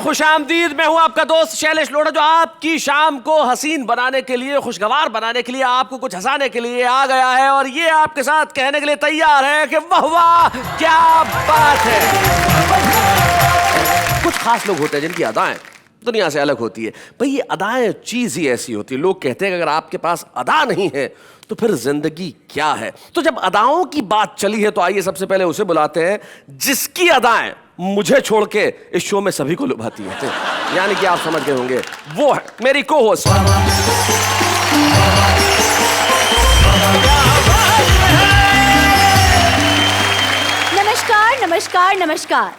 खुशामदीद। मैं हूं आपका दोस्त शैलेश लोढ़ा, जो आपकी शाम को हसीन बनाने के लिए, खुशगवार बनाने के लिए, आपको कुछ हंसाने के लिए आ गया है और ये आपके साथ कहने के लिए तैयार है कि वाह वाह क्या बात है। कुछ खास लोग होते हैं जिनकी अदाएं दुनिया से अलग होती है। भाई ये अदाएं चीज ही ऐसी होती है। लोग कहते हैं कि अगर आपके पास अदा नहीं है तो फिर जिंदगी क्या है। तो जब अदाओं की बात चली है तो आइए सबसे पहले उसे बुलाते हैं जिसकी अदाएं मुझे छोड़ के इस शो में सभी को लुभाती है। यानी कि आप समझ गए होंगे, वो है मेरी को होस्ट। नमस्कार नमस्कार नमस्कार,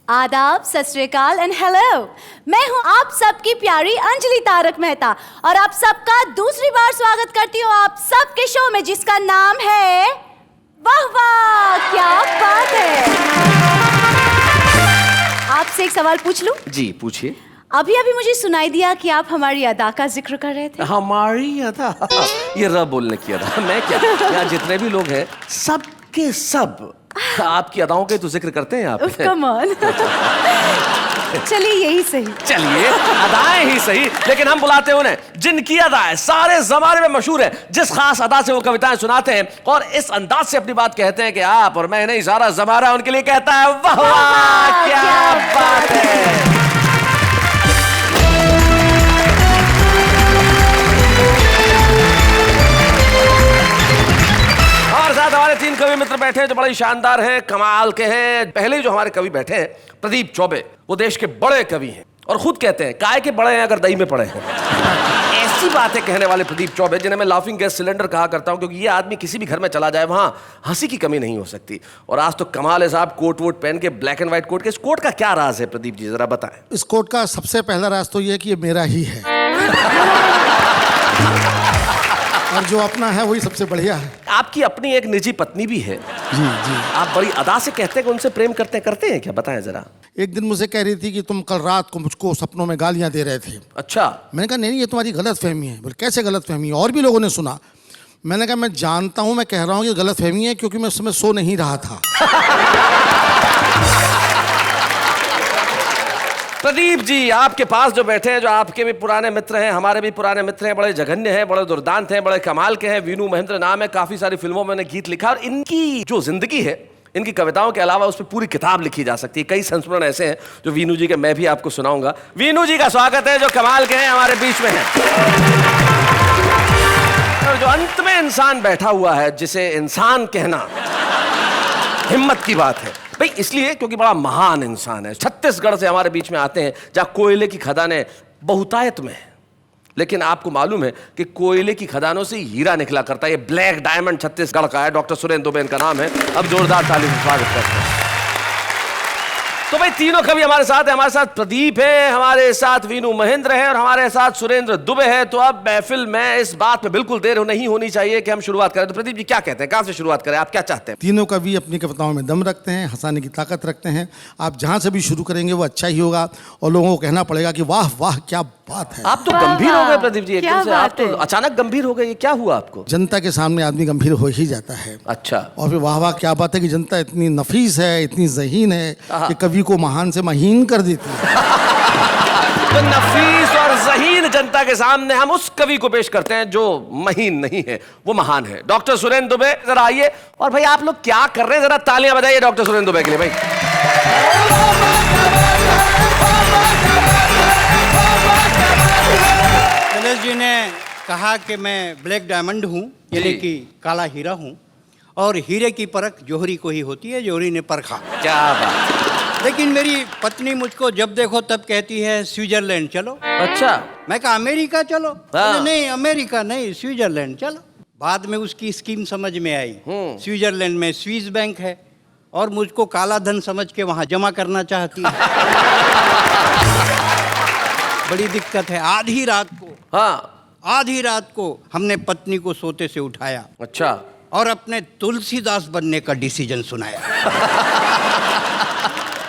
आदाब, सत श्री अकाल एंड हेलो। मैं हूं आप सबकी प्यारी अंजलि तारक मेहता और आप सबका दूसरी बार स्वागत करती हूं आप सबके शो में जिसका नाम है वाह वाह क्या बात है। आपसे एक सवाल पूछ लूं? जी पूछिए। अभी अभी मुझे सुनाई दिया कि आप हमारी अदा का जिक्र कर रहे थे। हमारी अदा? ये र बोलने की अदा। मैं क्या, यहाँ जितने भी लोग हैं सब के सब आपकी अदाओं के तो जिक्र करते हैं आप। Come on. चलिए यही सही। चलिए अदाएं ही सही, लेकिन हम बुलाते हैं उन्हें जिनकी अदाएं सारे जमाने में मशहूर है। जिस खास अदा से वो कविताएं सुनाते हैं और इस अंदाज से अपनी बात कहते हैं कि आप और मैं नहीं, सारा जमाना उनके लिए कहता है वाह वाह क्या बात है। हमारे तीन कवि मित्र बैठे हैं जो बड़े शानदार हैं, कमाल के हैं। पहले जो हमारे कवि बैठे हैं प्रदीप चौबे, वो देश के बड़े कवि हैं और खुद कहते हैं काय के बड़े हैं अगर दही में पड़े हैं। ऐसी बातें कहने वाले प्रदीप चौबे, जिन्हें मैं लाफिंग गैस सिलेंडर कहा करता हूं, क्योंकि ये आदमी किसी भी घर में चला जाए वहां हंसी की कमी नहीं हो सकती। और आज तो कमाल है साहब, कोट वोट पहन के, ब्लैक एंड व्हाइट कोट के। इस कोट का क्या राज है प्रदीप जी, जरा बताएं। इस कोट का सबसे पहला राज तो ये है कि ये मेरा ही है और जो अपना है वही सबसे बढ़िया है। आपकी अपनी एक निजी पत्नी भी है। जी जी। आप बड़ी अदा से कहते हैं कि उनसे प्रेम करते हैं क्या, बताएं जरा। एक दिन मुझे कह रही थी कि तुम कल रात को मुझको सपनों में गालियां दे रहे थे। अच्छा। मैंने कहा नहीं, ये तुम्हारी गलत फहमी है। बोले कैसे गलत फहमी है? और भी लोगों ने सुना। मैंने कहा मैं जानता हूं, मैं कह रहा हूं कि गलत फहमी है क्योंकि मैं उस समय सो नहीं रहा था। प्रदीप जी आपके पास जो बैठे हैं, जो आपके भी पुराने मित्र हैं, हमारे भी पुराने मित्र हैं, बड़े जघन्य हैं, बड़े दुर्दांत हैं, बड़े कमाल के हैं। वीनू महेंद्र नाम है, काफी सारी फिल्मों में गीत लिखा और इनकी जो जिंदगी है, इनकी कविताओं के अलावा उस पर पूरी किताब लिखी जा सकती है। कई संस्मरण ऐसे हैं जो वीनू जी के मैं भी आपको सुनाऊंगा। वीनू जी का स्वागत है जो कमाल के हैं, हमारे बीच में हैं। और जो अंत में इंसान बैठा हुआ है, जिसे इंसान कहना हिम्मत की बात है भाई, इसलिए क्योंकि बड़ा महान इंसान है। छत्तीसगढ़ से हमारे बीच में आते हैं जहाँ कोयले की खदानें बहुतायत में है, लेकिन आपको मालूम है कि कोयले की खदानों से हीरा निकला करता है। ये ब्लैक डायमंड छत्तीसगढ़ का है। डॉक्टर सुरेंद्र दुबे इनका नाम है। अब जोरदार ताली से स्वागत करते हैं। तो भाई तीनों कवि हमारे साथ हैं। हमारे साथ प्रदीप है, हमारे साथ वीनू महेंद्र है और हमारे साथ सुरेंद्र दुबे है। तो अब महफिल में इस बात पे बिल्कुल देर नहीं होनी चाहिए कि हम शुरुआत करें। तो प्रदीप जी क्या कहते हैं, कहां से शुरुआत करें, आप क्या चाहते हैं? तीनों कवि अपनी कविताओं में दम रखते हैं, हंसाने की ताकत रखते हैं। आप जहां से भी शुरू करेंगे वो अच्छा ही होगा और लोगों को कहना पड़ेगा कि वाह वाह क्या बात है। आप तो गंभीर हो गए प्रदीप जी, एकदम से आप तो है? अचानक गंभीर हो गए, ये क्या हुआ आपको? जनता के सामने आदमी गंभीर हो ही जाता है। अच्छा। और फिर वाह वाह क्या बात है कि जनता इतनी नफीस है, इतनी ज़हीन है कि कवि को महान से महीन कर देती है। तो नफीस और ज़हीन जनता के सामने हम उस कवि को पेश करते हैं जो महीन नहीं है, वो महान है। डॉक्टर सुरेंद्र दुबे जरा आइए। और भाई आप लोग क्या कर रहे हैं, जरा तालियां बजाइए डॉक्टर सुरेंद्र दुबे के लिए भाई। शैलेश जी ने कहा कि मैं ब्लैक डायमंड हूँ, यानी कि काला हीरा हूँ, और हीरे की परख जोहरी को ही होती है, जोहरी ने परखा। क्या बात। लेकिन मेरी पत्नी मुझको जब देखो तब कहती है स्विट्जरलैंड चलो। अच्छा। मैं कहा अमेरिका चलो। हाँ। नहीं अमेरिका नहीं, स्विट्जरलैंड चलो। बाद में उसकी स्कीम समझ में आई। स्विट्जरलैंड में स्विस बैंक है और मुझको काला धन समझ के वहां जमा करना चाहती है। बड़ी दिक्कत है। आधी रात को, हाँ आधी रात को हमने पत्नी को सोते से उठाया। अच्छा। और अपने तुलसीदास बनने का डिसीजन सुनाया।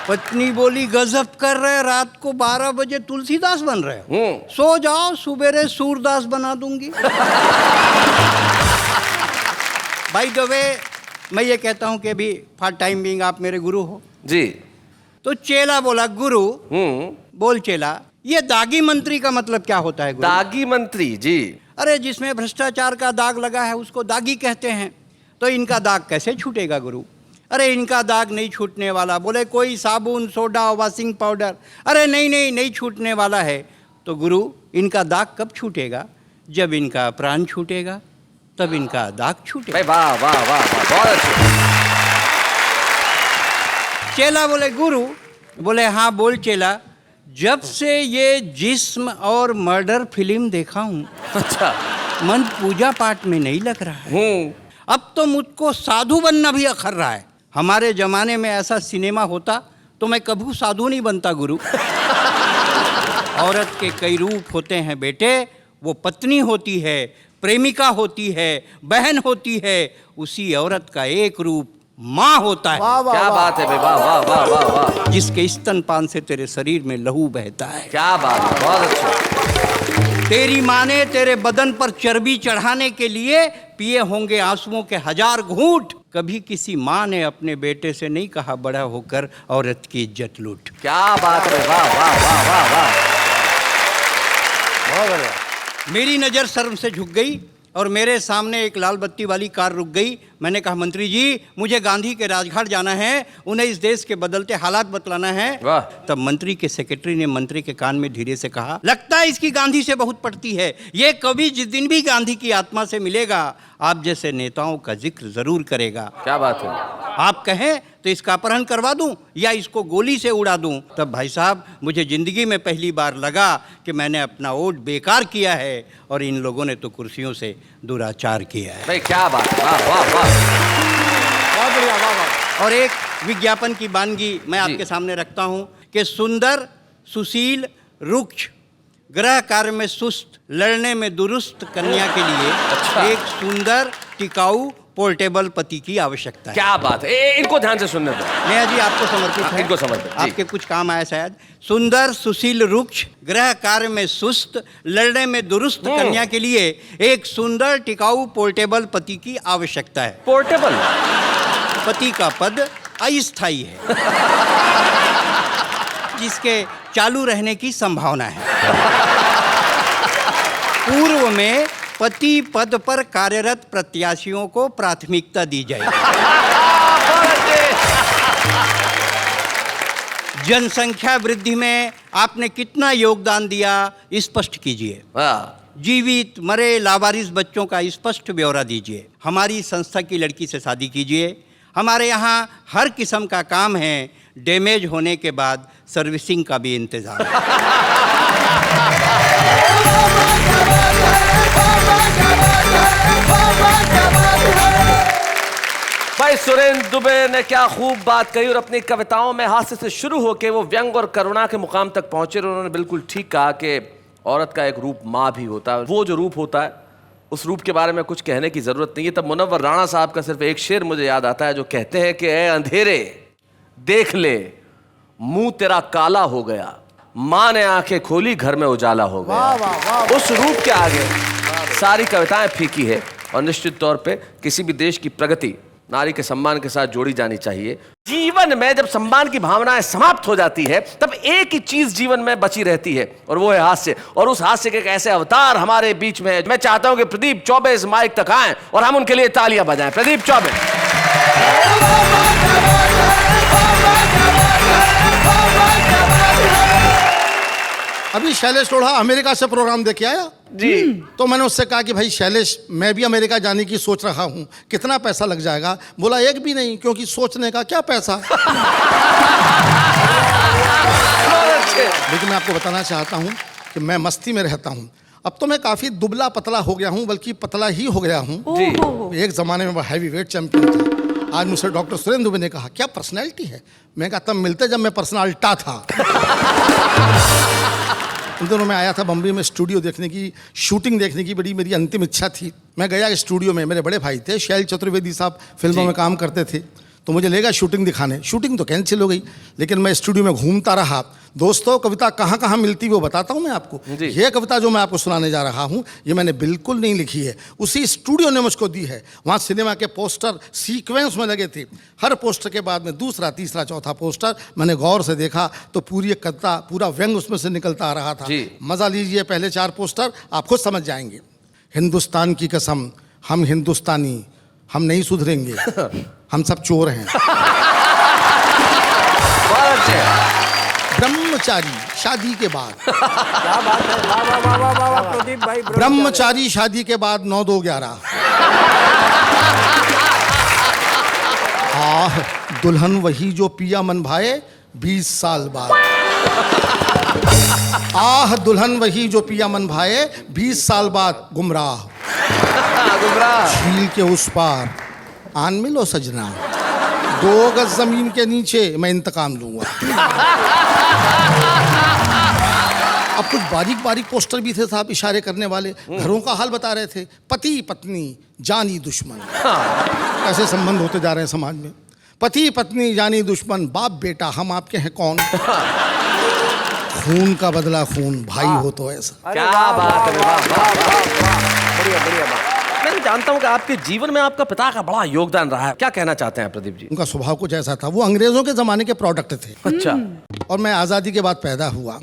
पत्नी बोली गजब कर रहे, रात को 12 बजे तुलसीदास बन रहे, सो जाओ, सुबेरे सूरदास बना दूंगी। बाय द वे मैं ये कहता हूं कि अभी फॉर टाइम बीइंग आप मेरे गुरु हो जी। तो चेला बोला गुरु बोल चेला, ये दागी मंत्री का मतलब क्या होता है गुरु? दागी मंत्री जी। अरे जिसमें भ्रष्टाचार का दाग लगा है उसको दागी कहते हैं। तो इनका दाग कैसे छूटेगा गुरु? अरे इनका दाग नहीं छूटने वाला। बोले कोई साबुन, सोडा, वॉशिंग पाउडर। अरे नहीं छूटने वाला है। तो गुरु इनका दाग कब छूटेगा? जब इनका प्राण छूटेगा तब इनका दाग छूटेगा। भाई वाह वाह वाह वाह, बहुत अच्छे। चेला बोले गुरु, बोले हाँ बोल चेला, जब से ये जिस्म और मर्डर फिल्म देखा हूँ, अच्छा। मन पूजा पाठ में नहीं लग रहा है। अब तो मुझको साधु बनना भी अखर रहा है। हमारे जमाने में ऐसा सिनेमा होता तो मैं कभी साधु नहीं बनता गुरु। औरत के कई रूप होते हैं बेटे। वो पत्नी होती है, प्रेमिका होती है, बहन होती है। उसी औरत का एक रूप माँ होता है। क्या बात है भाई, वाह वाह वाह वाह वाह। जिसके स्तनपान से तेरे शरीर में लहू बहता है। क्या बात है, बहुत अच्छा। तेरी माँ ने तेरे बदन पर चर्बी चढ़ाने के लिए पिए होंगे आंसुओं के 1000 घूंट। कभी किसी माँ ने अपने बेटे से नहीं कहा बड़ा होकर औरत की इज्जत लूट। क्या बात है, वाह वाह वाह वाह वाह, बहुत बढ़िया। मेरी नज़र शर्म से झुक गई और मेरे सामने एक लाल बत्ती वाली कार रुक गई। मैंने कहा मंत्री जी मुझे गांधी के राजघाट जाना है, उन्हें इस देश के बदलते हालात बतलाना है। वाह। तब मंत्री के सेक्रेटरी ने मंत्री के कान में धीरे से कहा, लगता है इसकी गांधी से बहुत पड़ती है। ये कभी जिस दिन भी गांधी की आत्मा से मिलेगा आप जैसे नेताओं का जिक्र जरूर करेगा। क्या बात है। आप कहें तो इसका अपहरण करवा दूं या इसको गोली से उड़ा दूं। तब भाई साहब मुझे जिंदगी में पहली बार लगा कि मैंने अपना वोट बेकार किया है और इन लोगों ने तो कुर्सियों से दुराचार किया है। भाई क्या बात है, वाह वाह वाह, बहुत बढ़िया, वाह वाह। और एक विज्ञापन की वानगी मैं आपके सामने रखता हूं कि सुंदर, सुशील, रुक्ष, गृह कार्य में सुस्त, लड़ने में दुरुस्त कन्या के लिए एक सुंदर, टिकाऊ, पोर्टेबल पति की आवश्यकता है। क्या बात है। इनको ध्यान से सुनने दो। नेहा जी आपको समर्पित है। इनको समर्पित, जी। आपके कुछ काम आया शायद। सुंदर, सुशील, रुक्ष, गृह कार्य में सुस्त, लड़ने में दुरुस्त कन्या के लिए एक सुंदर, टिकाऊ, पोर्टेबल पति की आवश्यकता है। पोर्टेबल पति का पद अस्थायी है, जिसके चालू रहने की संभावना है। पूर्व में पति पद पर कार्यरत प्रत्याशियों को प्राथमिकता दी जाएगी। जनसंख्या वृद्धि में आपने कितना योगदान दिया स्पष्ट कीजिए। जीवित, मरे, लावारिस बच्चों का स्पष्ट ब्यौरा दीजिए। हमारी संस्था की लड़की से शादी कीजिए। हमारे यहाँ हर किस्म का काम है, डैमेज होने के बाद सर्विसिंग का भी इंतजाम है। भाई सुरेंद्र दुबे ने क्या खूब बात कही और अपनी कविताओं में हास्य से शुरू होकर वो व्यंग और करुणा के मुकाम तक पहुंचे। और उन्होंने बिल्कुल ठीक कहा कि औरत का एक रूप माँ भी होता है। वो जो रूप होता है उस रूप के बारे में कुछ कहने की जरूरत नहीं है। तब मुनव्वर राणा साहब का सिर्फ एक शेर मुझे याद आता है जो कहते हैं कि ए अंधेरे देख ले मुंह तेरा काला हो गया, माँ ने आंखें खोली घर में उजाला हो गया। उस रूप के आगे सारी कविताएं फीकी है। और निश्चित तौर पे किसी भी देश की प्रगति नारी के सम्मान के साथ जोड़ी जानी चाहिए। जीवन में जब सम्मान की भावनाएं समाप्त हो जाती है तब एक ही चीज जीवन में बची रहती है और वो है हास्य। और उस हास्य के एक ऐसे अवतार हमारे बीच में है। मैं चाहता हूं कि प्रदीप चौबे इस माइक तक आएं और हम उनके लिए तालियां बजाएं। प्रदीप चौबे। अभी शैलेश लोढ़ा अमेरिका से प्रोग्राम देखे आया जी। तो मैंने उससे कहा कि भाई शैलेश मैं भी अमेरिका जाने की सोच रहा हूँ, कितना पैसा लग जाएगा? बोला एक भी नहीं, क्योंकि सोचने का क्या पैसा। लेकिन मैं आपको बताना चाहता हूँ कि मैं मस्ती में रहता हूँ। अब तो मैं काफ़ी दुबला पतला हो गया हूँ, बल्कि पतला ही हो गया हूँ। एक ज़माने में वह हैवी वेट चैंपियन था। आज मुझसे डॉक्टर सुरेंद्र दुबे ने कहा क्या पर्सनैलिटी है? मैं कहा तब मिलते जब मैं पर्सनालिटा था। इन दिनों मैं आया था बम्बई में स्टूडियो देखने की, शूटिंग देखने की बड़ी मेरी अंतिम इच्छा थी। मैं गया स्टूडियो में, मेरे बड़े भाई थे शैल चतुर्वेदी साहब फिल्मों में काम करते थे। तो मुझे लेगा शूटिंग दिखाने। शूटिंग तो कैंसिल हो गई, लेकिन मैं स्टूडियो में घूमता रहा। दोस्तों, कविता कहाँ कहाँ मिलती वो बताता हूँ मैं आपको। ये कविता जो मैं आपको सुनाने जा रहा हूँ, ये मैंने बिल्कुल नहीं लिखी है, उसी स्टूडियो ने मुझको दी है। वहाँ सिनेमा के पोस्टर सीक्वेंस में लगे थे, हर पोस्टर के बाद में दूसरा, तीसरा, चौथा पोस्टर मैंने गौर से देखा तो पूरी एक कविता, पूरा व्यंग उसमें से निकलता आ रहा था। मजा लीजिए, पहले 4 पोस्टर आप खुद समझ जाएंगे। हिंदुस्तान की कसम, हम हिंदुस्तानी, हम नहीं सुधरेंगे, हम सब चोर हैं। ब्रह्मचारी शादी के बाद, क्या बात है, वाह वाह वाह वाह वाह वाह, प्रदीप भाई। ब्रह्मचारी शादी के बाद 9-2-11। आह दुल्हन वही जो पिया मन भाए 20 साल बाद। आह दुल्हन वही जो पिया मन भाए 20 साल बाद। गुमराह झील के उस पार आन मिलो सजना, 2 गज जमीन के नीचे मैं इंतकाम लूंगा। अब कुछ बारीक बारीक पोस्टर भी थे साहब, इशारे करने वाले, घरों का हाल बता रहे थे। पति पत्नी जानी दुश्मन, कैसे संबंध होते जा रहे हैं समाज में। पति पत्नी जानी दुश्मन, बाप बेटा हम आपके हैं कौन। खून का बदला खून, भाई हो तो ऐसा। क्या बात है, वाह वाह वाह, बढ़िया बढ़िया बात। मैं जानता हूँ कि आपके जीवन में आपका पिता का बड़ा योगदान रहा है, क्या कहना चाहते हैं प्रदीप जी? उनका स्वभाव कुछ ऐसा था, वो अंग्रेजों के जमाने के प्रोडक्ट थे। अच्छा। और मैं आज़ादी के बाद पैदा हुआ।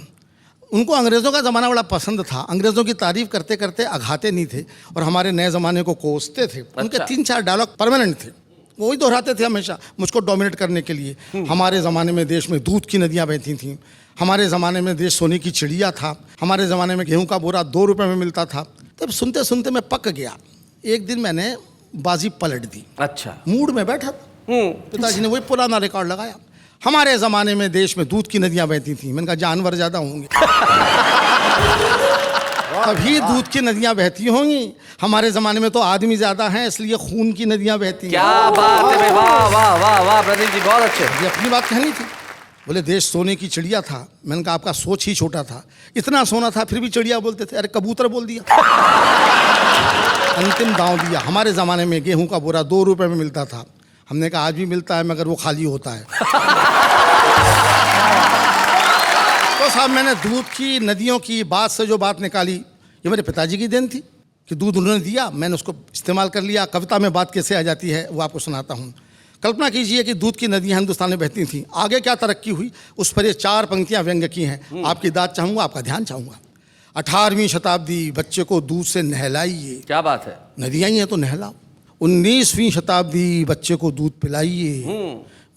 उनको अंग्रेज़ों का ज़माना बड़ा पसंद था, अंग्रेज़ों की तारीफ करते करते अघाते नहीं थे और हमारे नए ज़माने को कोसते थे। उनके 3-4 डायलॉग परमानेंट थे, वो ही दोहराते थे हमेशा मुझको डोमिनेट करने के लिए। हमारे ज़माने में देश में दूध की नदियाँ बहती थीं, हमारे ज़माने में देश सोने की चिड़िया था, हमारे ज़माने में गेहूँ का बोरा 2 रुपये में मिलता था। तब सुनते सुनते मैं पक गया। एक दिन मैंने बाजी पलट दी। अच्छा। मूड में बैठा था, पिताजी ने वही पुराना रिकॉर्ड लगाया, हमारे ज़माने में देश में दूध की नदियाँ बहती थीं। मैंने कहा जानवर ज़्यादा होंगे तभी दूध की नदियाँ बहती होंगी, हमारे ज़माने में तो आदमी ज़्यादा हैं इसलिए खून की नदियाँ बहती हैं। क्या बात है, वाह वाह वाह वाह प्रदीप जी, बहुत अच्छे। ये अपनी बात कहनी थी। बोले देश सोने की चिड़िया था। मैंने कहा आपका सोच ही छोटा था, इतना सोना था फिर भी चिड़िया बोलते थे। अरे कबूतर बोल दिया। अंतिम दांव दिया। हमारे ज़माने में गेहूं का बोरा 2 रुपये में मिलता था। हमने कहा आज भी मिलता है मगर वो खाली होता है। तो साहब मैंने दूध की नदियों की बात से जो बात निकाली, ये मेरे पिताजी की देन थी कि दूध उन्होंने दिया, मैंने उसको इस्तेमाल कर लिया। कविता में बात कैसे आ जाती है वो आपको सुनाता हूँ। कल्पना कीजिए कि दूध की नदियाँ हिंदुस्तान में बहती थीं, आगे क्या तरक्की हुई उस पर ये 4 पंक्तियाँ व्यंग्य की हैं। आपकी दाद चाहूँगा, आपका ध्यान चाहूँगा। 18वीं शताब्दी बच्चे को दूध से नहलाइए। क्या बात है, नदियाँ ही हैं तो नहलाओ। 19वीं शताब्दी बच्चे को दूध पिलाइए।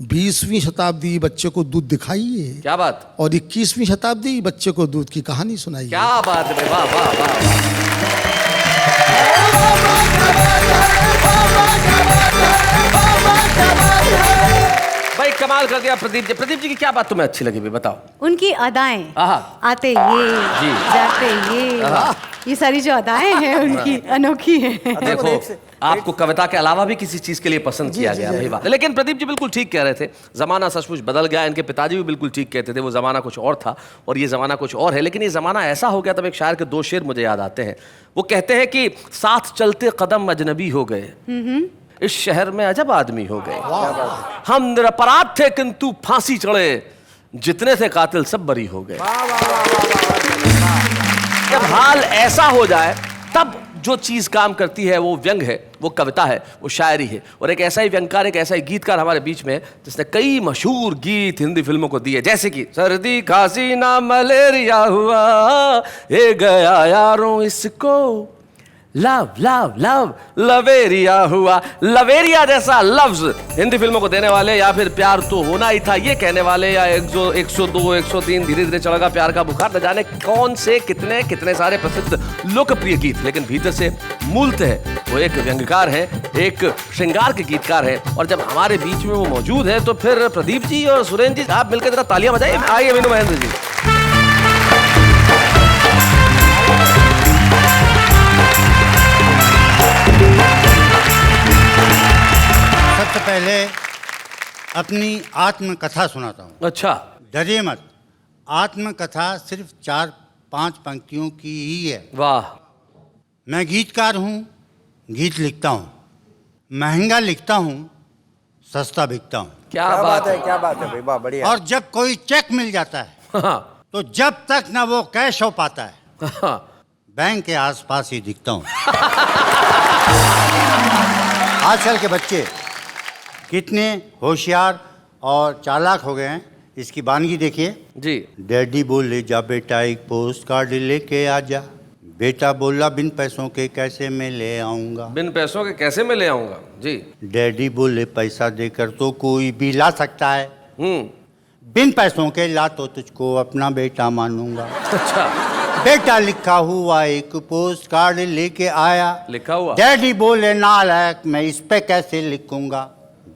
20वीं शताब्दी बच्चे को दूध दिखाइए। क्या बात। और 21वीं शताब्दी बच्चे को दूध की कहानी सुनाइए। क्या बात है, वाह वाह वाह। भाई कमाल कर दिया प्रदीप जी। प्रदीप जी की क्या बात तुम्हें अच्छी लगी भी बताओ? उनकी अदाएं, आहा। आते ये जाते ये सारी जो अदाएं हैं उनकी अनोखी हैं। देखो आपको कविता के अलावा भी किसी चीज के लिए पसंद किया गया भाई बात। लेकिन प्रदीप जी बिल्कुल ठीक कह रहे थे, जमाना सचमुच बदल गया। इनके पिताजी भी बिल्कुल ठीक कहते थे, वो जमाना कुछ और था और ये जमाना कुछ और है। लेकिन ये जमाना ऐसा हो गया, तब एक शायर के 2 शेर मुझे याद आते हैं। वो कहते हैं कि साथ चलते कदम अजनबी हो गए, इस शहर में अजब आदमी हो गए। हम निरपराध थे किंतु फांसी चढ़े, जितने थे कातिल सब बरी हो गए। जब हाल ऐसा हो जाए तब जो चीज काम करती है वो व्यंग है, वो कविता है, वो शायरी है। और एक ऐसा ही व्यंगकार, एक ऐसा ही गीतकार हमारे बीच में है जिसने कई मशहूर गीत हिंदी फिल्मों को दिए, जैसे कि सर्दी खांसी ना मलेरिया हुआ, ये गया यारों इसको लव लव लव लवेरिया हुआ। लवेरिया जैसा लफ्ज हिंदी फिल्मों को देने वाले, या फिर प्यार तो होना ही था ये कहने वाले, या 102 103 धीरे धीरे चढ़ेगा प्यार का बुखार, न जाने कौन से कितने कितने सारे प्रसिद्ध लोकप्रिय गीत। लेकिन भीतर से मूलतः वो एक व्यंग्यकार है, एक श्रृंगार के गीतकार है। और जब हमारे बीच में वो मौजूद है तो फिर प्रदीप जी और सुरेंद्र जी आप मिलकर जरा तालियां बजाइए। आइए मीनू महेंद्र जी। सबसे पहले अपनी आत्मकथा सुनाता हूँ। अच्छा। डरिए मत, आत्मकथा सिर्फ 4-5 पंक्तियों की ही है। वाह। मैं गीतकार हूँ, गीत लिखता हूँ, महंगा लिखता हूँ, सस्ता बिकता हूँ। क्या बात है। क्या बात है भाई, वाह बढ़िया। और जब कोई चेक मिल जाता है हाँ, तो जब तक ना वो कैश हो पाता है हाँ, बैंक के आसपास ही दिखता हूँ। आजकल के बच्चे कितने होशियार और चालाक हो गए हैं, इसकी बानगी देखिए। जी। डैडी बोले जा बेटा एक पोस्ट कार्ड लेके आ जा। बेटा बोला बिन पैसों के कैसे मैं ले आऊंगा। बिन पैसों के कैसे मैं ले आऊंगा। जी। डैडी बोले पैसा देकर तो कोई भी ला सकता है, हम्म। बिन पैसों के ला तो तुझको अपना बेटा मानूंगा। अच्छा। बेटा लिखा हुआ एक पोस्ट कार्ड लेके आया। लिखा हुआ। डैडी बोले नालायक मैं इस पे कैसे लिखूंगा।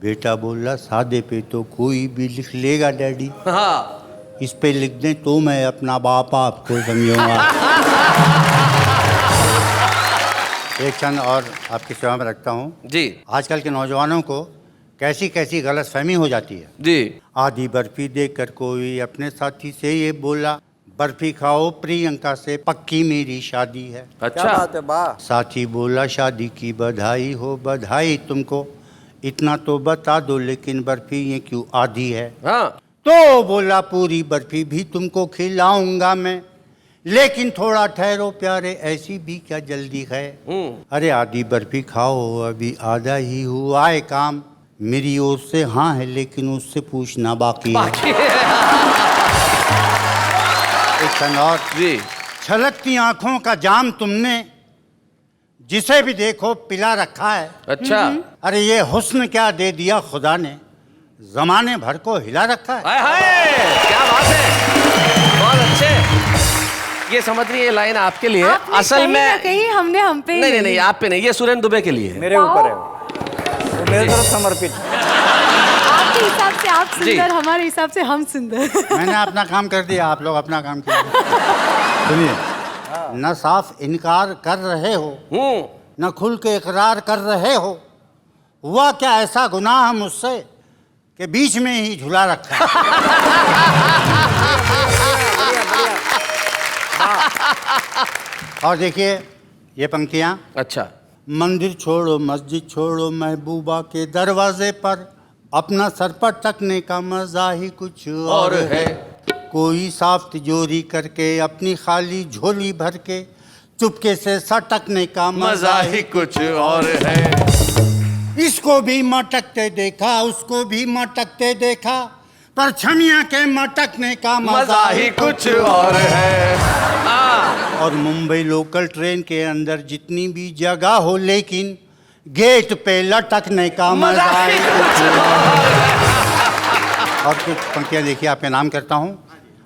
बेटा बोला सादे पे तो कोई भी लिख लेगा डैडी, हाँ। इस पे लिख दें तो मैं अपना बाप आपको समझूंगा। एक क्षण और आपकी सेवा में रखता हूँ। जी। आजकल के नौजवानों को कैसी कैसी गलतफहमी हो जाती है। जी। आधी बर्फी देकर कोई अपने साथी से ये बोला, बर्फी खाओ प्रियंका से पक्की मेरी शादी है। क्या अच्छा। बात है, वाह। साथी बोला शादी की बधाई हो बधाई तुमको, इतना तो बता दो लेकिन बर्फी ये क्यों आधी है। हाँ। तो बोला पूरी बर्फी भी तुमको खिलाऊंगा मैं, लेकिन थोड़ा ठहरो प्यारे ऐसी भी क्या जल्दी है। अरे आधी बर्फी खाओ अभी आधा ही हुआ है काम, मेरी ओर से हाँ है लेकिन उससे पूछना बाकी है। एक क्षण और। जी। छलकती आंखों का जाम तुमने जिसे भी देखो पिला रखा है। अच्छा। अरे ये हुस्न क्या दे दिया खुदा ने, जमाने भर को हिला रखा है। हाय हाय, क्या बात है, बहुत अच्छे। ये समझ रही है, ये लाइन आपके लिए है। आपने असल कहीं ना में कहीं हमने हम पे ही नहीं नहीं ले नहीं, ली। आप पे नहीं, ये सुरेंद्र दुबे के लिए है। मेरे ऊपर है वो मेरे तरफ समर्पित। आपके हिसाब से आप जी। सुंदर, हमारे हिसाब से हम सुंदर। मैंने अपना काम कर दिया, आप लोग अपना काम कीजिए। सुनिए, न साफ इनकार कर रहे हो न खुल के इकरार कर रहे हो, हुआ क्या ऐसा गुनाह मुझसे कि बीच में ही झुला रखा है। और देखिए ये पंक्तियां। अच्छा। मंदिर छोड़ो मस्जिद छोड़ो महबूबा के दरवाजे पर, अपना सर पर टकने का मजा ही कुछ और है। कोई साफ तिजोरी करके अपनी खाली झोली भर के चुपके से सटकने का मजा ही कुछ और है। इसको भी मटकते देखा उसको भी मटकते देखा, पर छमिया के मटकने का मजा ही कुछ और है। और मुंबई लोकल ट्रेन के अंदर जितनी भी जगह हो लेकिन गेट पे लटकने का मजा ही कुछ और है। और कुछ पंक्तियां देखिए, आपके नाम करता हूँ।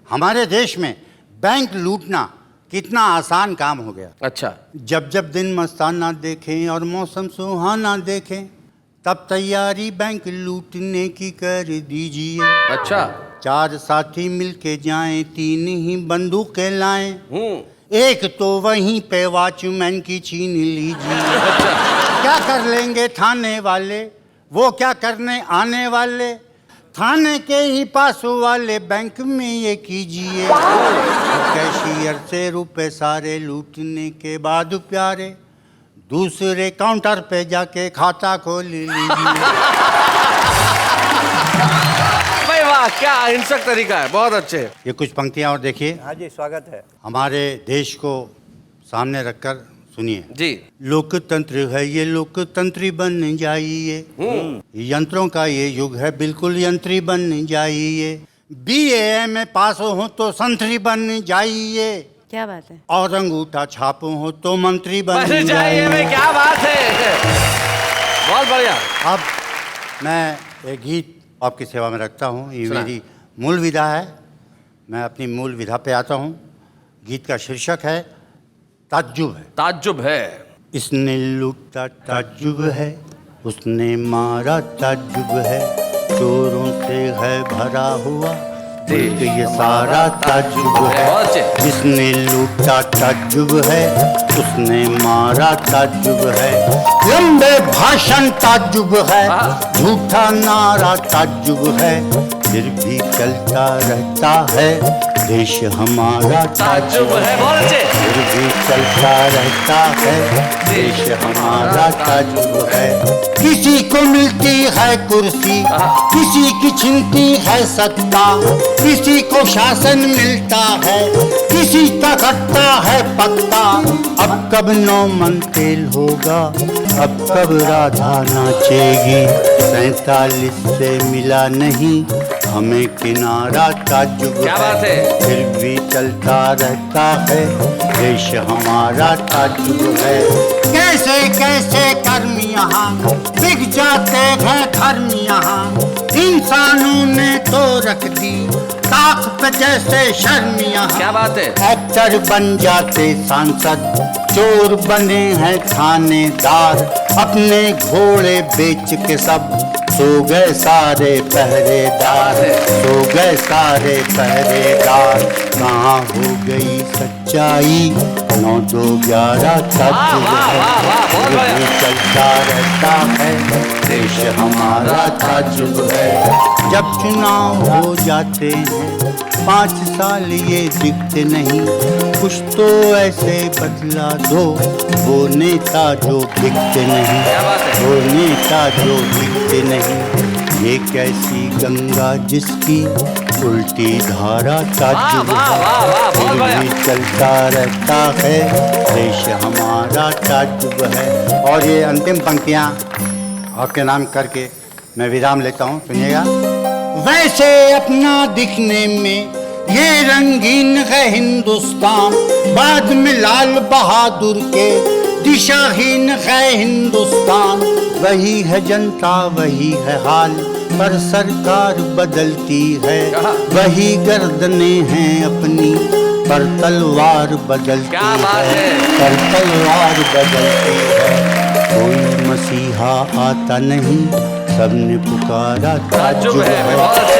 हमारे देश में बैंक लूटना कितना आसान काम हो गया। अच्छा। जब जब दिन मस्ताना देखें और मौसम सुहाना देखें, तब तैयारी बैंक लूटने की कर दीजिए। अच्छा। 4 साथी मिलके जाएं, 3 ही बंदूकें लाएं, एक तो वहीं पे वॉचमैन की छीन लीजिए। क्या कर लेंगे थाने वाले, वो क्या करने आने वाले, थाने के ही पास वाले बैंक में ये कीजिए। कैशियर से रुपए सारे लूटने के बाद प्यारे, दूसरे काउंटर पे जाके खाता खोल लीजिए। भाई वाह, क्या हिंसक तरीका है, बहुत अच्छे। ये कुछ पंक्तियां और देखिए। हाँ जी, स्वागत है। हमारे देश को सामने रखकर सुनिए। जी। लोकतंत्र है ये लोकतंत्री बन जाइए, यंत्रों का ये युग है बिल्कुल यंत्री बन जाइए। BA में पास हो तो संतरी बन जाइए, क्या बात है। और अंगूठा छापो हो तो मंत्री बन जाइए जाइए। भाई, क्या बात है, बहुत बढ़िया। अब मैं एक गीत आपकी सेवा में रखता हूँ। ये सुना। मेरी मूल विधा है, मैं अपनी मूल विधा पे आता हूँ। गीत का शीर्षक है ताज्जुब है। ताज्जुब है। इसने लूटा ताज्जुब है, उसने मारा ताज्जुब है, चोरों से है भरा हुआ मुल्क ये सारा ताज्जुब है। जिसने लूटा ताज्जुब है, उसने मारा ताज्जुब है, लंबे भाषण ताज्जुब है, झूठा नारा ताज्जुब है, फिर भी चलता रहता है देश हमारा ताज्जुब है, बहुत अच्छे। फिर भी चलता रहता है देश हमारा ताज्जुब है। किसी को मिलती है कुर्सी, किसी की छिनती है सत्ता, किसी को शासन मिलता है, किसी का कटता है पत्ता। अब कब 9 मन तेल होगा, अब कब राधा नाचेगी। 47 से मिला नहीं हमें किनारा ताज्जुब क्या बात है। फिर भी चलता रहता है देश हमारा ताज्जुब है। कैसे कैसे कर्म यहाँ बिक जाते हैं धर्म यहाँ, इंसानों ने तो रख दी ताक पे जैसे शर्म यहाँ। क्या बात है। एक्टर बन जाते सांसद, चोर बने हैं थानेदार, अपने घोड़े बेच के सब सो गए सारे पहरेदार, सो गए सारे पहरेदार। कहाँ हो गई सच्चाई, 9 2 11 ताज्जुब है। फिर भी चलता रहता है देश हमारा ताज्जुब है। जब चुनाव हो जाते हैं 5 साल ये दिखते नहीं, कुछ तो ऐसे बदला दो वो नेता जो दिखते नहीं, वो नेता जो दिखते नहीं। ये कैसी गंगा जिसकी उल्टी धारा ताज्जुब है। फिर भी चलता रहता है देश हमारा ताज्जुब है। और ये अंतिम पंक्तियाँ आपके नाम करके मैं विराम लेता हूँ, सुनिएगा। वैसे अपना दिखने में ये रंगीन है हिंदुस्तान, बाद में लाल बहादुर के दिशाहीन है हिंदुस्तान। वही है जनता वही है हाल, पर सरकार बदलती है। वही गर्दने हैं अपनी, पर तलवार बदलती है, पर तलवार बदलती है। कोई मसीहा आता नहीं, सबने पुकारा ताज्जुब है।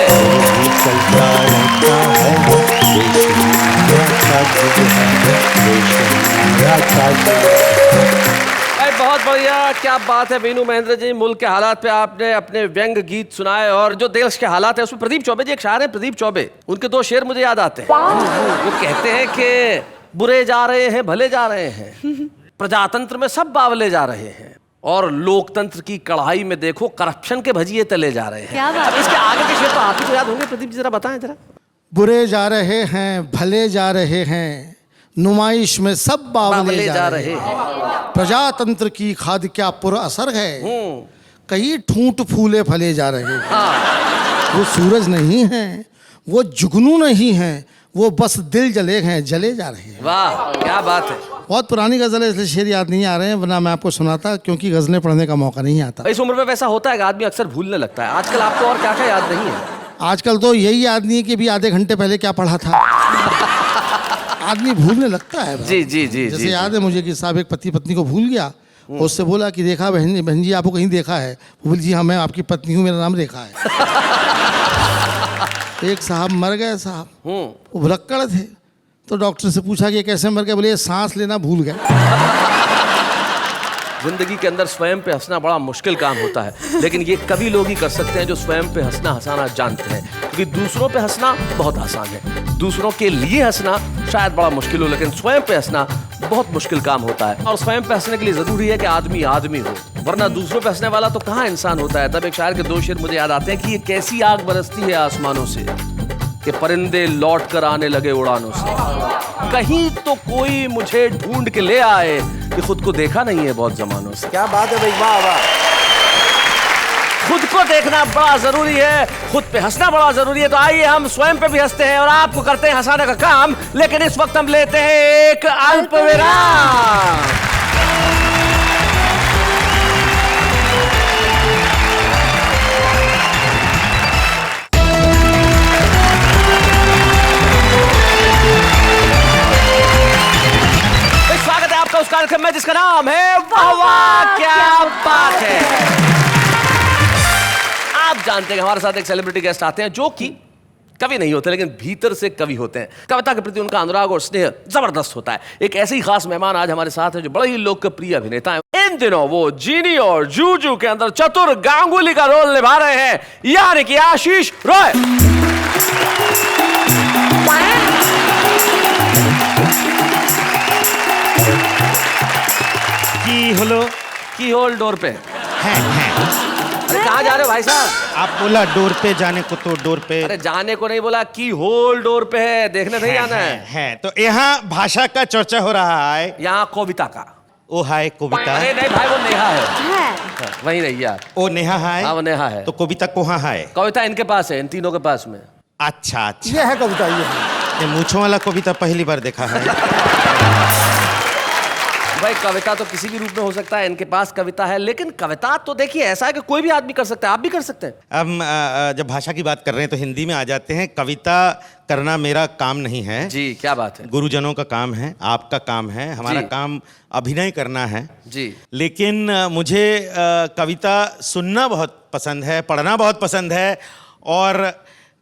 फिर भी चलता रहता है देश हमारा ताज्जुब है, देश हमारा ताज्जुब है। बहुत बढ़िया, क्या बात है वीनू महेंद्र जी। मुल्क के हालात पे आपने अपने व्यंग गीत सुनाए, और जो देश के हालात है उसमें प्रदीप चौबे जी, एक शायर है प्रदीप चौबे, उनके 2 शेर मुझे याद आते हैं। वो कहते हैं कि बुरे जा रहे हैं भले जा रहे हैं, प्रजातंत्र में सब बावले जा रहे हैं, और लोकतंत्र की कढ़ाई में देखो करप्शन के भजिए तले जा रहे हैं। क्या बात। अब इसके आगे के शेर तो आप ही को याद होंगे प्रदीप जी, जरा बताएं जरा। बुरे जा रहे हैं भले जा रहे हैं, नुमाइश में सब बावले जा रहे हैं। प्रजातंत्र की खाद क्या पुर असर है, कई ठूंठ फूले फले जा रहे हैं। वो सूरज नहीं है, वो जुगनू नहीं है, वो बस दिल जले हैं, जले जा रहे हैं। वाह क्या बात है। बहुत पुरानी गजल है इसलिए शेर याद नहीं आ रहे हैं, वरना मैं आपको सुनाता, क्योंकि गजलें पढ़ने का मौका नहीं आता। इस उम्र में वैसा होता है कि आदमी अक्सर भूलने लगता है। आजकल आपको और क्या क्या याद नहीं है? आजकल तो यही याद नहीं है कि अभी आधे घंटे पहले क्या पढ़ा था। आदमी भूलने लगता है। जी जी जी। जैसे याद है मुझे कि साहब एक पति पत्नी को भूल गया, उससे बोला कि देखा बहन जी आपको कहीं देखा है? वो बोली जी हाँ मैं आपकी पत्नी हूँ, मेरा नाम रेखा है। एक साहब मर गए साहब, वो भुलक्कड़ थे, तो डॉक्टर से पूछा कि कैसे मर गए? बोले सांस लेना भूल गए। जिंदगी के अंदर स्वयं पे हंसना बड़ा मुश्किल काम होता है, लेकिन ये कभी लोग ही कर सकते हैं जो स्वयं पे हंसना हंसाना जानते हैं, क्योंकि दूसरों पे हंसना बहुत आसान है, दूसरों के लिए हंसना शायद बड़ा मुश्किल हो, लेकिन स्वयं पे हंसना बहुत मुश्किल काम होता है। और स्वयं पे हंसने के लिए जरूरी है कि आदमी आदमी हो, वरना दूसरों पे हंसने वाला तो कहाँ इंसान होता है। तब एक शायर के 2 शेर मुझे याद आते हैं कि ये कैसी आग बरसती है आसमानों से कि परिंदे लौट कर आने लगे उड़ानों से, कहीं तो कोई मुझे ढूंढ के ले आए कि खुद को देखा नहीं है बहुत जमानों से। क्या बात है भाई, वाह वाह। खुद को देखना बड़ा जरूरी है, खुद पे हंसना बड़ा जरूरी है। तो आइए हम स्वयं पे भी हंसते हैं और आपको करते हैं हंसाने का काम, लेकिन इस वक्त हम लेते हैं एक अल्प विराम। स्वागत है आपका उस कार्यक्रम में जिसका नाम है वाह वाह क्या बात है। आप जानते हैं हमारे साथ एक सेलिब्रिटी गेस्ट आते हैं जो कि कवि नहीं होते लेकिन भीतर से कवि होते हैं। कविता के प्रति उनका अनुराग और स्नेह जबरदस्त होता है। एक ऐसे ही खास मेहमान आज हमारे साथ है जो बड़े ही लोकप्रिय अभिनेता हैं। इन दिनों वो जीनी और जूजू के अंदर चतुर गांगुली का रोल निभा रहे हैं, यानी कि आशीष रॉय। की होल डोर पे हैं। अरे कहाँ जा रहे हो भाई साहब? आप बोला डोर पे जाने को तो डोर पे अरे जाने को नहीं बोला, की होल डोर पे है, देखने नहीं आना है। तो यहाँ भाषा का चर्चा हो रहा है। यहाँ कविता का। ओ हाय कविता। अरे नहीं भाई, वो नेहा है। वही नहीं यार। ओ नेहा है। हाँ वो नेहा है। तो कविता कहाँ है? कविता इनके पास है, इन तीनों के पास में। अच्छा अच्छा, ये है कविता, ये है। ये मूंछों वाला कविता पहली बार देखा है। भाई कविता तो किसी भी रूप में हो सकता है, इनके पास कविता है, लेकिन कविता तो देखिए ऐसा है कि कोई भी आदमी कर सकता है, आप भी कर सकते हैं। अब जब भाषा की बात कर रहे हैं तो हिंदी में आ जाते हैं। कविता करना मेरा काम नहीं है जी, क्या बात है। गुरुजनों का काम है, आपका काम है, हमारा काम अभिनय करना है जी। लेकिन मुझे कविता सुनना बहुत पसंद है, पढ़ना बहुत पसंद है। और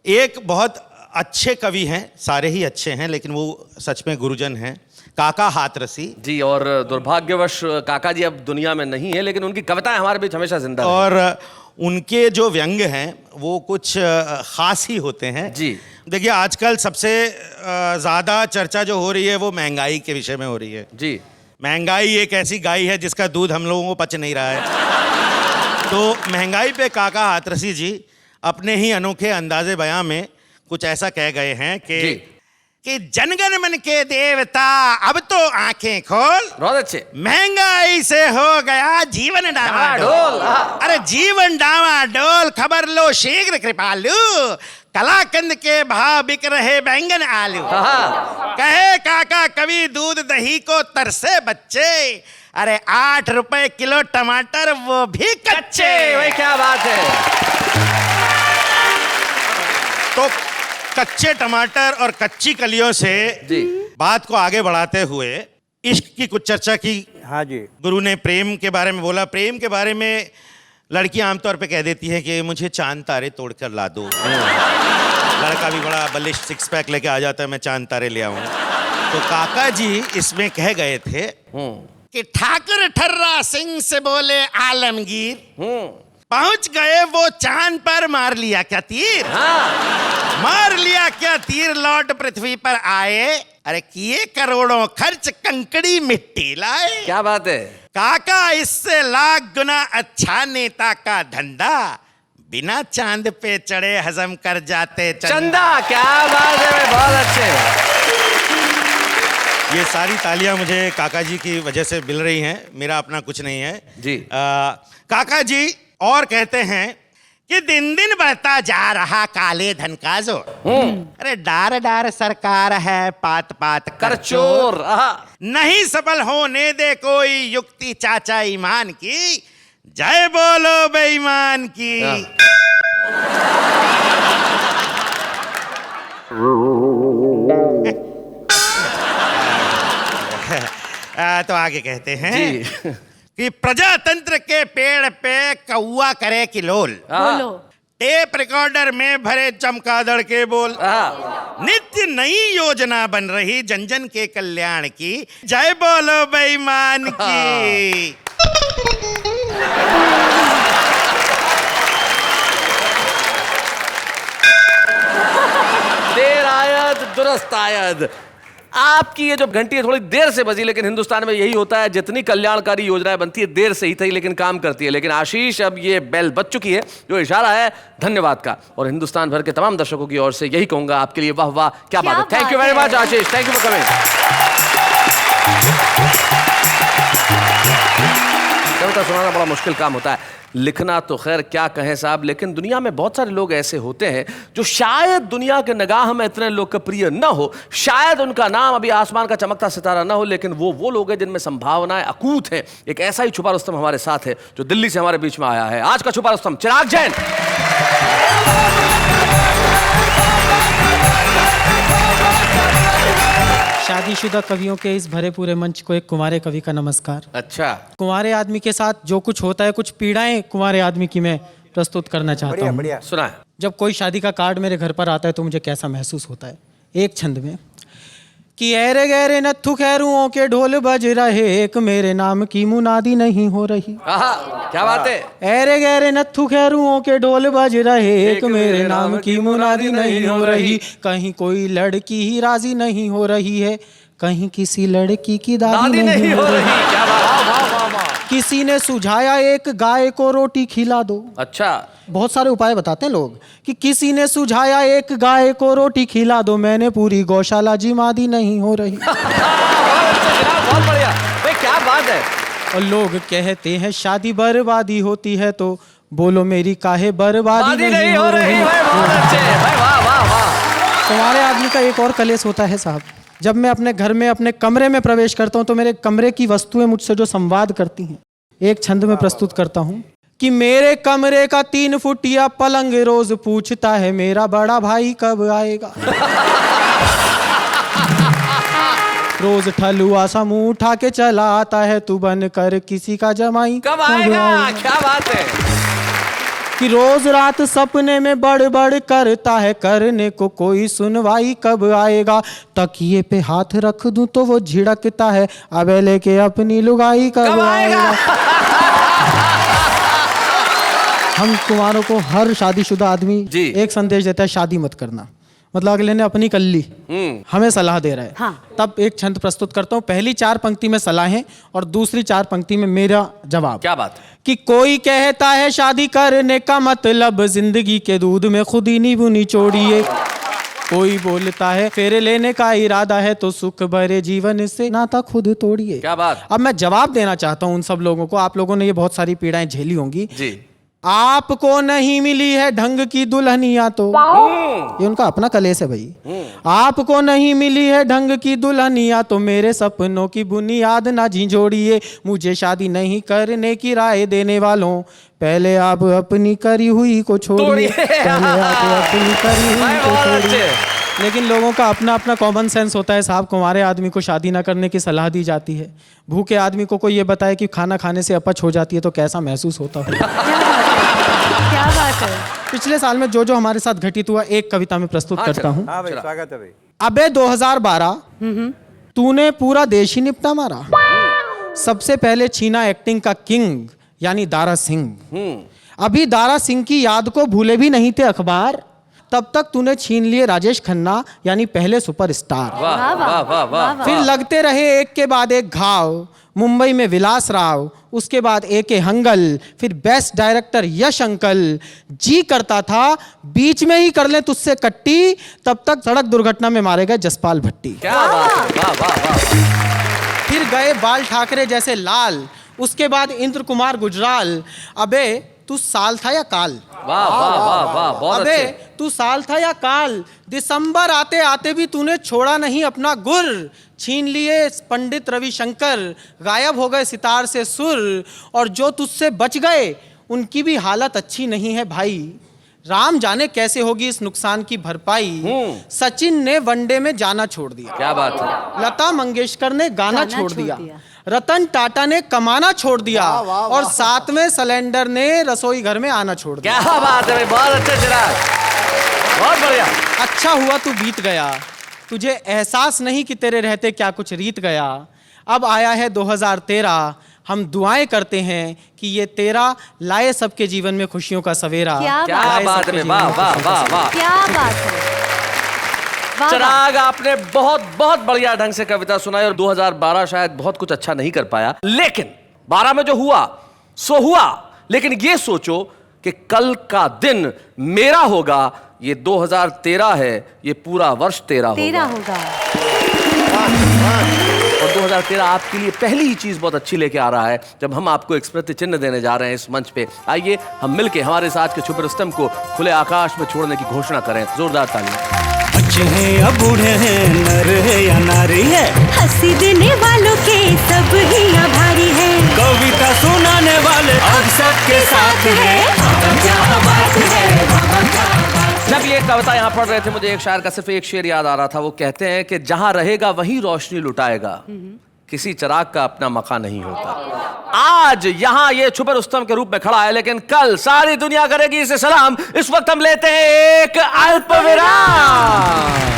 एक बहुत अच्छे कवि हैं, सारे ही अच्छे हैं, लेकिन वो सच में गुरुजन हैं, काका हाथरसी जी। और दुर्भाग्यवश काका जी अब दुनिया में नहीं है, लेकिन उनकी कविताएं हमारे बीच हमेशा जिंदा हैं। और उनके जो व्यंग हैं वो कुछ खास ही होते हैं जी। देखिए आजकल सबसे ज़्यादा चर्चा जो हो रही है वो महंगाई के विषय में हो रही है जी। महंगाई एक ऐसी गाय है जिसका दूध हम लोगों को पच नहीं रहा है। तो महंगाई पे काका हाथरसी जी अपने ही अनोखे अंदाजे बयां में कुछ ऐसा कह गए हैं कि जनगण मन के देवता अब तो आंखें खोल, बहुत अच्छे। महंगाई से हो गया जीवन डामाडोल। अरे जीवन डामाडोल, खबर लो शीघ्र कृपालु, कलाकंद के भाव बिक रहे बैंगन आलू। कहे काका कवि दूध दही को तरसे बच्चे, अरे 8 रुपए किलो टमाटर वो भी कच्चे। भाई क्या बात है। तो कच्चे टमाटर और कच्ची कलियों से जी बात को आगे बढ़ाते हुए इश्क की कुछ चर्चा की। हाँ जी। गुरु ने प्रेम के बारे में बोला। प्रेम के बारे में लड़कियां आमतौर पे कह देती है कि मुझे चांद तारे तोड़कर ला दो। लड़का भी बड़ा बलिष्ठ 6 पैक लेके आ जाता है, मैं चांद तारे ले आऊं। तो काका जी इसमें कह गए थे कि ठाकुर ठर्रा सिंह से बोले आलमगीर, पहुंच गए वो चांद पर, मार लिया क्या तीर। मार लिया क्या तीर, लौट पृथ्वी पर आए, अरे किए करोड़ों खर्च कंकड़ी मिट्टी लाए। क्या बात है। काका इससे लाख गुना अच्छा नेता का धंधा, बिना चांद पे चढ़े हजम कर जाते चंदा। क्या बात है भाई, बहुत अच्छे। ये सारी तालियां मुझे काका जी की वजह से मिल रही हैं, मेरा अपना कुछ नहीं है जी। काका जी और कहते हैं कि दिन दिन बढ़ता जा रहा काले धन का जोर, अरे डार डार सरकार है, पात पात कर चोर, नहीं सफल होने दे कोई युक्ति चाचा ईमान की, जय बोलो बेईमान की। तो आगे कहते हैं कि प्रजातंत्र के पेड़ पे कौआ करे किलोल, बोलो। टेप रिकॉर्डर में भरे चमगादड़ के बोल, नित्य नई योजना बन रही जन जन के कल्याण की, जय बोलो बेईमान की। देर आयद दुरुस्त आयद। आपकी ये जो घंटी है थोड़ी देर से बजी, लेकिन हिंदुस्तान में यही होता है, जितनी कल्याणकारी योजनाएं बनती है देर से ही थी लेकिन काम करती है। लेकिन आशीष अब ये बेल बज चुकी है, जो इशारा है धन्यवाद का, और हिंदुस्तान भर के तमाम दर्शकों की ओर से यही कहूंगा आपके लिए वाह वाह, क्या बात है। Thank you very much Ashish, thank you for coming. कविता सुनाना बड़ा मुश्किल काम होता है, लिखना तो खैर क्या कहें साहब, लेकिन दुनिया में बहुत सारे लोग ऐसे होते हैं जो शायद दुनिया के निगाह में इतने लोकप्रिय न हो, शायद उनका नाम अभी आसमान का चमकता सितारा न हो, लेकिन वो लोग हैं जिनमें संभावनाएं अकूत हैं। एक ऐसा ही छुपा रुस्तम हमारे साथ है जो दिल्ली से हमारे बीच में आया है। आज का छुपा रुस्तम चिराग जैन। शादीशुदा कवियों के इस भरे पूरे मंच को एक कुंवारे कवि का नमस्कार। अच्छा। कुंवारे आदमी के साथ जो कुछ होता है, कुछ पीड़ाएं कुंवारे आदमी की मैं प्रस्तुत करना चाहता हूँ। बढ़िया। सुना है। जब कोई शादी का कार्ड मेरे घर पर आता है तो मुझे कैसा महसूस होता है। एक छंद में कि ऐरे गहरे नत्थु खैरुओं के ढोल बज रहे, एक मेरे नाम की मुनादी नहीं हो रही। आहा, क्या बात है। ऐरे गहरे नत्थु खैरुओं के ढोल बज रहे, एक मेरे नाम की मुनादी नहीं हो रही। कहीं कोई लड़की ही राजी नहीं हो रही है, कहीं किसी लड़की की दादी नहीं हो रही। क्या बात। वाह, वाह, वाह। किसी ने सुझाया एक गाय को रोटी खिला दो। अच्छा, बहुत सारे उपाय बताते हैं लोग कि किसी ने सुझाया एक गाय को रोटी खिला दो, मैंने पूरी गौशाला जिमादी नहीं हो रही। बहुत बढ़िया भाई, क्या बात है। और लोग कहते हैं शादी बर्बादी होती है, तो बोलो मेरी काहे बर्बादी नहीं हो रही। भाई बहुत अच्छे भाई, वाह वाह वाह। तुम्हारे आदमी का एक और कलेश होता है साहब, जब मैं अपने घर में अपने कमरे में प्रवेश करता हूं तो मेरे कमरे की वस्तुएं मुझसे जो संवाद करती हैं, एक छंद में प्रस्तुत करता हूं कि मेरे कमरे का 3 फुटिया पलंग रोज पूछता है मेरा बड़ा भाई कब आएगा। रोज ठलुआ सा मुंह उठा के चला आता है, तू बन कर किसी का जमाई कब आएगा। क्या बात है। कि रोज रात सपने में बड़ बड़ करता है, करने को कोई सुनवाई कब आएगा। तकिए पे हाथ रख दूं तो वो झिड़कता है, अबे लेके अपनी लुगाई कब आएगा। हम कुमारों को हर शादीशुदा आदमी जी। एक संदेश देता है, शादी मत करना। मतलब अगले ने अपनी कर ली, हमें सलाह दे रहा है। हाँ। तब एक छंद प्रस्तुत करता हूँ, पहली 4 पंक्ति में सलाहें और दूसरी 4 पंक्ति में मेरा जवाब। क्या बात है। कि कोई कहता है शादी करने का मतलब जिंदगी के दूध में खुद ही नींबू निचोड़िए। कोई बोलता है फेरे लेने का इरादा है तो सुख भरे जीवन से नाता खुद तोड़िए। क्या बात। अब मैं जवाब देना चाहता हूं उन सब लोगों को, आप लोगों ने ये बहुत सारी पीड़ाएं झेली होंगी जी। आपको नहीं मिली है ढंग की दुल्हनिया, तो ये उनका अपना कलेश है भाई। आपको नहीं मिली है ढंग की दुल्हनिया, तो मेरे सपनों की बुनियाद ना झिझोड़िए। मुझे शादी नहीं करने की राय देने वालों, पहले आप अपनी करी हुई को छोड़िए। पहले आप अपनी करी हुई को छोड़िए। लेकिन लोगों का अपना अपना कॉमन सेंस होता है साहब। कुंवारे आदमी को शादी ना करने की सलाह दी जाती है, भूखे आदमी को कोई ये बताए कि खाना खाने से अपच हो जाती है तो कैसा महसूस होता है। क्या बात है। पिछले साल में जो जो हमारे साथ घटित हुआ एक कविता में प्रस्तुत करता हूँ। हाँ भाई, स्वागत है भाई। अबे 2012 तूने पूरा देश ही निपटा मारा। सबसे पहले छीना एक्टिंग का किंग यानी दारा सिंह। अभी दारा सिंह की याद को भूले भी नहीं थे अखबार, तब तक तूने छीन लिए राजेश खन्ना यानी पहले सुपरस्टार। वाह वाह वाह वाह। फिर लगते रहे एक के बाद एक घाव, मुंबई में विलास राव, उसके बाद ए.के. हंगल, फिर बेस्ट डायरेक्टर यश अंकल। जी करता था बीच में ही कर ले तुझसे कट्टी, तब तक सड़क दुर्घटना में मारे गए जसपाल भट्टी। क्या बात है। वाह वाह वाह। फिर गए बाल ठाकरे जैसे लाल, उसके बाद इंद्र कुमार गुजराल। अबे तू साल था या काल। वाह वाह वाह वाह, बहुत अबे अच्छे। तू साल था या काल, दिसंबर आते आते भी तूने छोड़ा नहीं अपना गुर। छीन लिए पंडित रविशंकर, गायब हो गए सितार से सुर, और जो तुझसे बच गए उनकी भी हालत अच्छी नहीं है भाई। राम जाने कैसे होगी इस नुकसान की भरपाई। सचिन ने वनडे में जाना छोड़ दिया। क्या बात है। लता मंगेशकर ने गाना छोड़ दिया। रतन टाटा ने कमाना छोड़ दिया, और 7वें सिलेंडर ने रसोई घर में आना छोड़ दिया। क्या बात है भाई, बहुत अच्छे चिराग, बहुत बढ़िया। अच्छा हुआ तू बीत गया, तुझे एहसास नहीं कि तेरे रहते क्या कुछ रीत गया। अब आया है 2013, हम दुआएं करते हैं कि ये तेरा लाए सबके जीवन में खुशियों का सवेरा। क्या बात है। वाह वाह वाह वाह। क्या बात है। वाह, चिराग, आपने बहुत बहुत बढ़िया ढंग से कविता सुनाई, और 2012 शायद बहुत कुछ अच्छा नहीं कर पाया, लेकिन 12 में जो हुआ सो हुआ। लेकिन ये सोचो कि कल का दिन मेरा होगा, ये 2013 है, ये पूरा वर्ष तेरा होगा। और 2013 आपके लिए पहली ही चीज बहुत अच्छी लेके आ रहा है, जब हम आपको एक स्मृति चिन्ह देने जा रहे हैं इस मंच पे। आइए हम मिलके हमारे साथ के छुपे रुस्तम को खुले आकाश में छोड़ने की घोषणा करें। जोरदार तालियां। बच्चे हैं या बूढ़े हैं, नर है या नारी है, हंसी देने वालों के सब ही आभारी है। कविता सुनाने वाले अब सबके साथ है। क्या बात है। जब ये कविता यहाँ पढ़ रहे थे, मुझे एक शायर का सिर्फ एक शेर याद आ रहा था। वो कहते हैं कि जहां रहेगा वहीं रोशनी लुटाएगा, किसी चिराग का अपना मकान नहीं होता। आज यहां ये छुपे रुस्तम के रूप में खड़ा है, लेकिन कल सारी दुनिया करेगी इसे सलाम। इस वक्त हम लेते हैं एक अल्प विराम।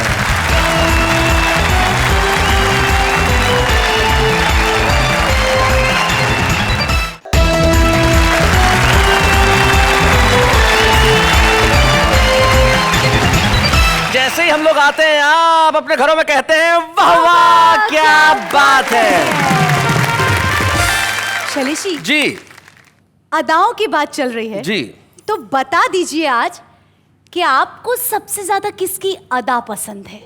जैसे ही हम लोग आते हैं आप अपने घरों में कहते हैं वाह वाह क्या बात है। शैलेशी जी अदाओं की बात चल रही है जी, तो बता दीजिए आज कि आपको सबसे ज्यादा किसकी अदा पसंद है?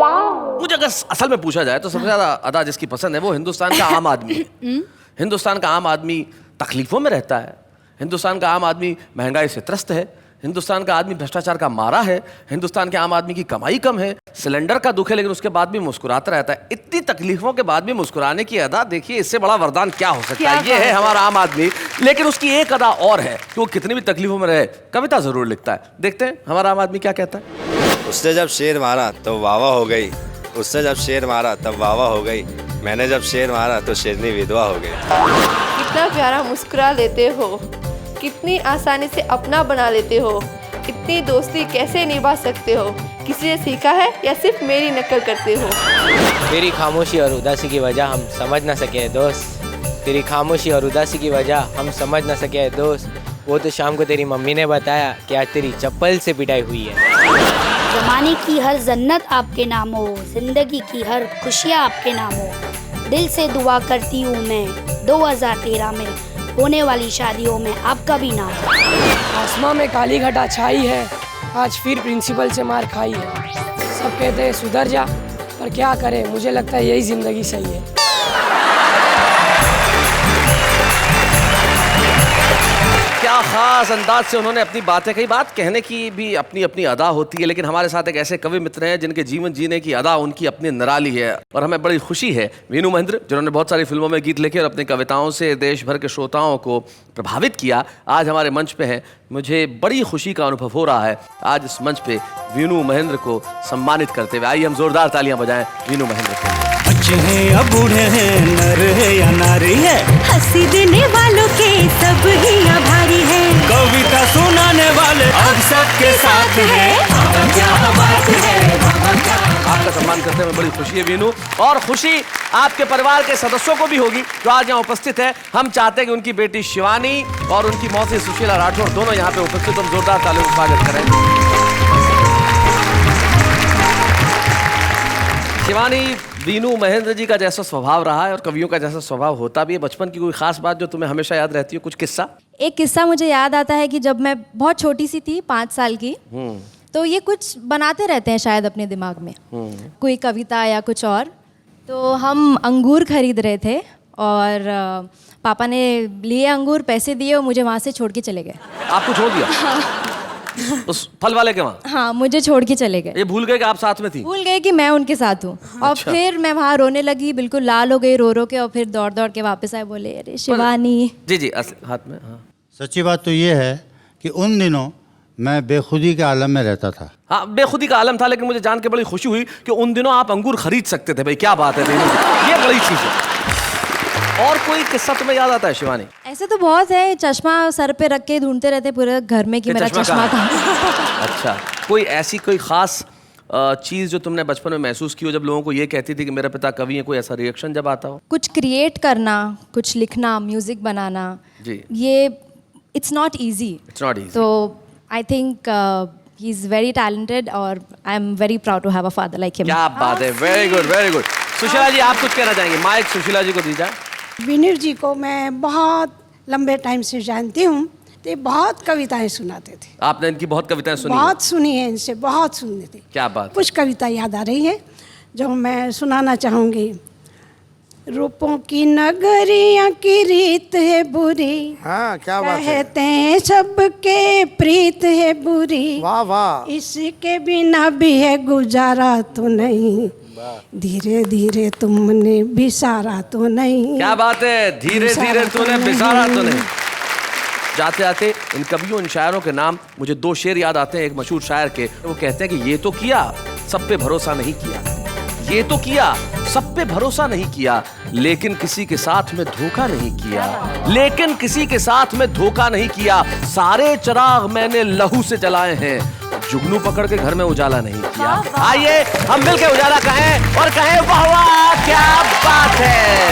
मुझे अगर असल में पूछा जाए तो सबसे ज्यादा अदा जिसकी पसंद है वो हिंदुस्तान का आम आदमी है। हिंदुस्तान का आम आदमी तकलीफों में रहता है, हिंदुस्तान का आम आदमी महंगाई से त्रस्त है, हिंदुस्तान का आदमी भ्रष्टाचार का मारा है, हिंदुस्तान के आम आदमी की कमाई कम है, सिलेंडर का दुख है लेकिन उसके बाद भी मुस्कुराता रहता है। इतनी तकलीफों के बाद भी मुस्कुराने की अदा, देखिए इससे बड़ा वरदान क्या हो सकता है। ये है हमारा आम आदमी, लेकिन उसकी एक अदा और है कि वो कितनी भी तकलीफों में रहे कविता जरूर लिखता है। देखते हैं हमारा आम आदमी क्या कहता है। उसने जब शेर मारा तो वाह वाह हो गई, उसने जब शेर मारा तब वाह वाह हो गई, मैंने जब शेर मारा तो शेरनी विधवा हो गई। कितना प्यारा मुस्कुरा लेते हो, कितनी आसानी से अपना बना लेते हो, इतनी दोस्ती कैसे निभा सकते हो, किसी से सीखा है या सिर्फ मेरी नकल करते हो? तेरी खामोशी और उदासी की वजह हम समझ ना सके दोस्त, तेरी खामोशी और उदासी की वजह हम समझ ना सके दोस्त। वो तो शाम को तेरी मम्मी ने बताया कि आज तेरी चप्पल से पिटाई हुई है। ज़माने की हर जन्नत आपके नाम हो, जिंदगी की हर खुशियाँ आपके नाम हो। दिल से दुआ करती हूँ मैं 2013 में होने वाली शादियों में आपका भी नाम। आसमां में काली घटा छाई है, आज फिर प्रिंसिपल से मार खाई है। सब कहते हैं सुधर जा, पर क्या करें, मुझे लगता है यही जिंदगी सही है। क्या खास अंदाज से उन्होंने अपनी बातें कही। बात कहने की भी अपनी अपनी अदा होती है, लेकिन हमारे साथ एक ऐसे कवि मित्र हैं जिनके जीवन जीने की अदा उनकी अपनी निराली है, और हमें बड़ी खुशी है वीनू महेंद्र, जिन्होंने बहुत सारी फिल्मों में गीत लिखे और अपनी कविताओं से देश भर के श्रोताओं को प्रभावित किया, आज हमारे मंच पे हैं। मुझे बड़ी खुशी का अनुभव हो रहा है आज इस मंच पे वीनू महेंद्र को सम्मानित करते हुए। आइए हम जोरदार तालियां बजाएं वीनू महेंद्र को। बच्चे हैं या बूढ़े हैं, नर है या नारी है, हंसी देने वालों के सब ही आभारी है। कविता सुनाने वाले अब सबके साथ है। आपका सम्मान करते हुए बड़ी खुशी है वीनू, और खुशी आपके परिवार के सदस्यों को भी होगी जो आज यहाँ उपस्थित है। हम चाहते हैं कि उनकी बेटी शिवानी और उनकी मौसी सुशीला राठौर दोनों यहाँ पे उपस्थित, हम जोरदार तालियों से स्वागत करें। शिवानी, वीनू महेंद्र जी का जैसा स्वभाव रहा है और कवियों का जैसा स्वभाव होता भी है, बचपन की कोई खास बात जो तुम्हें हमेशा याद रहती है, कुछ किस्सा? एक किस्सा मुझे याद आता है कि जब मैं बहुत छोटी सी थी, 5 साल की, तो ये कुछ बनाते रहते हैं शायद अपने दिमाग में, कोई कविता या कुछ और। तो हम अंगूर खरीद रहे थे और पापा ने लिए अंगूर, पैसे दिए और मुझे वहाँ से छोड़ के चले गए। आपको छोड़ दिया? उस फल वाले के वहाँ? हाँ, मुझे छोड़ के चले गए। ये भूल गए कि आप साथ में थी? भूल गए कि मैं उनके साथ हूँ। और अच्छा। फिर मैं वहाँ रोने लगी, बिल्कुल लाल हो गई रो रो के, और फिर दौड़ दौड़ के वापस आए, बोले अरे शिवानी। जी जी, हाथ में। हाँ। सच्ची बात तो ये है कि उन दिनों मैं बेखुदी के आलम में रहता था। हाँ, बेखुदी का आलम था, लेकिन मुझे जान के बड़ी खुशी हुई कि उन दिनों आप अंगूर खरीद सकते थे। भाई क्या बात है, ये बड़ी चीज है। और कोई किस्सा तुम्हें याद आता है शिवानी? ऐसे तो बहुत है, चश्मा सर पे रख के ढूंढते रहते पूरे घर में कि मेरा चश्मा कहाँ। अच्छा, कोई ऐसी कोई खास चीज जो तुमने बचपन में महसूस की हो जब लोगों को ये कहती थी कि मेरा पिता कवि है, कोई ऐसा रिएक्शन जब आता हो? कुछ क्रिएट करना, कुछ लिखना, म्यूजिक बनाना, जी, ये it's not easy. It's not easy. तो I think he is very talented और I am very proud to have a father like him. क्या बात है, very good very good. Sushila ji, आप कुछ कहना चाहेंगे? माइक सुशीला जी को दीजिए। विनीर जी को मैं बहुत लंबे टाइम से जानती हूँ, तो बहुत कविताएं सुनाते थे। आपने इनकी बहुत कविताएं सुनी? बहुत सुनी है, इनसे बहुत सुनी थी। क्या बात? कुछ कविता याद आ रही है जो मैं सुनाना चाहूँगी। रूपों की नगरियाँ की रीत है बुरी, हाँ, क्या बात है। कहते हैं सबके प्रीत है बुरी, वाह वाह। इसके बिना भी है गुजारा तो नहीं, धीरे धीरे तुमने बिसारा तो नहीं। क्या बात है, धीरे धीरे तूने बिसारा तो नहीं। जाते जाते इन कवियों, इन शायरों के नाम मुझे 2 शेर याद आते हैं एक मशहूर शायर के। वो कहते हैं कि ये तो किया, सब पे भरोसा नहीं किया। ये तो किया, सब पे भरोसा नहीं किया, लेकिन किसी के साथ में धोखा नहीं किया, लेकिन किसी के साथ में धोखा नहीं किया। सारे चिराग मैंने लहू से जलाए हैं, जुगनू पकड़ के घर में उजाला नहीं किया। आइए हम मिलकर उजाला कहें और कहें वाह वाह क्या बात है।